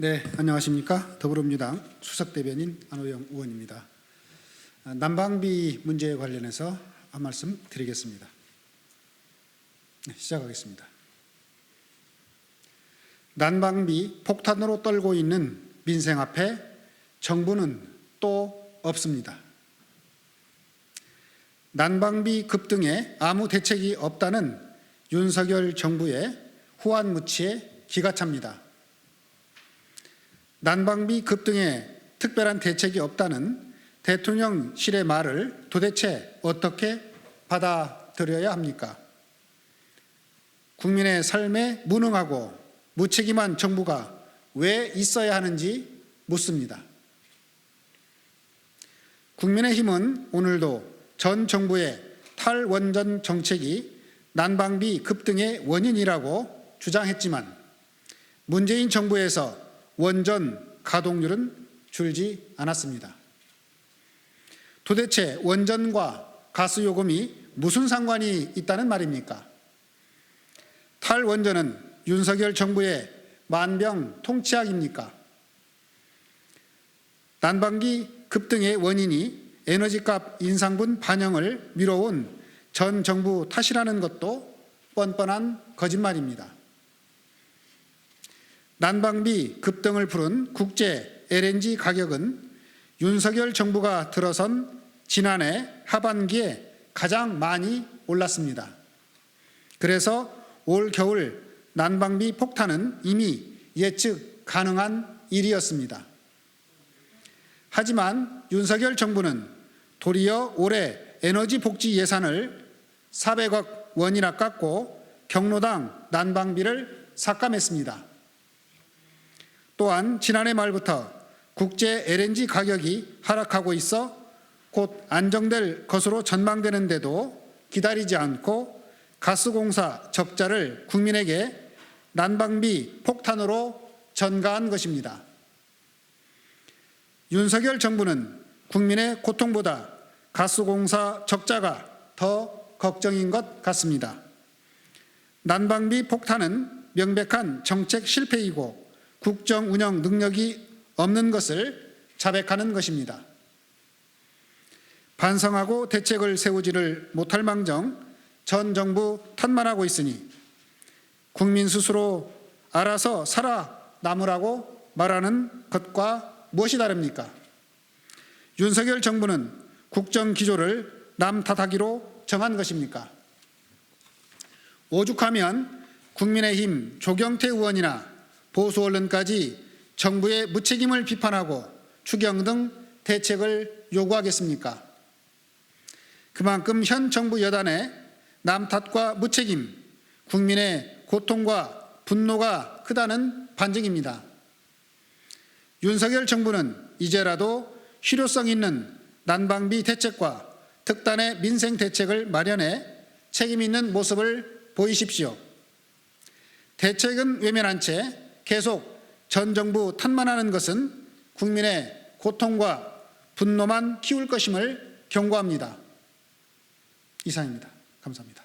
네, 안녕하십니까. 더불어민주당 수석대변인 안호영 의원입니다. 난방비 문제에 관련해서 한 말씀 드리겠습니다. 네, 시작하겠습니다. 난방비 폭탄으로 떨고 있는 민생 앞에 정부는 또 없습니다. 난방비 급등에 아무 대책이 없다는 윤석열 정부의 후안무치에 기가 찹니다. 난방비 급등에 특별한 대책이 없다는 대통령실의 말을 도대체 어떻게 받아들여야 합니까? 국민의 삶에 무능하고 무책임한 정부가 왜 있어야 하는지 묻습니다. 국민의힘은 오늘도 전 정부의 탈원전 정책이 난방비 급등의 원인이라고 주장했지만 문재인 정부에서 원전 가동률은 줄지 않았습니다. 도대체 원전과 가스요금이 무슨 상관이 있다는 말입니까? 탈원전은 윤석열 정부의 만병통치약입니까? 난방비 급등의 원인이 에너지값 인상분 반영을 미뤄온 전 정부 탓이라는 것도 뻔뻔한 거짓말입니다. 난방비 급등을 부른 국제 LNG 가격은 윤석열 정부가 들어선 지난해 하반기에 가장 많이 올랐습니다. 그래서 올 겨울 난방비 폭탄은 이미 예측 가능한 일이었습니다. 하지만 윤석열 정부는 도리어 올해 에너지 복지 예산을 400억 원이나 깎고 경로당 난방비를 삭감했습니다. 또한 지난해 말부터 국제 LNG 가격이 하락하고 있어 곧 안정될 것으로 전망되는데도 기다리지 않고 가스공사 적자를 국민에게 난방비 폭탄으로 전가한 것입니다. 윤석열 정부는 국민의 고통보다 가스공사 적자가 더 걱정인 것 같습니다. 난방비 폭탄은 명백한 정책 실패이고 국정 운영 능력이 없는 것을 자백하는 것입니다. 반성하고 대책을 세우지를 못할 망정 전 정부 탓만 하고 있으니 국민 스스로 알아서 살아남으라고 말하는 것과 무엇이 다릅니까? 윤석열 정부는 국정 기조를 남 탓하기로 정한 것입니까? 오죽하면 국민의힘 조경태 의원이나 보수 언론까지 정부의 무책임을 비판하고 추경 등 대책을 요구하겠습니까? 그만큼 현 정부 여단의 남 탓과 무책임, 국민의 고통과 분노가 크다는 반증입니다. 윤석열 정부는 이제라도 실효성 있는 난방비 대책과 특단의 민생 대책을 마련해 책임 있는 모습을 보이십시오. 대책은 외면한 채 계속 전 정부 탓만 하는 것은 국민의 고통과 분노만 키울 것임을 경고합니다. 이상입니다. 감사합니다.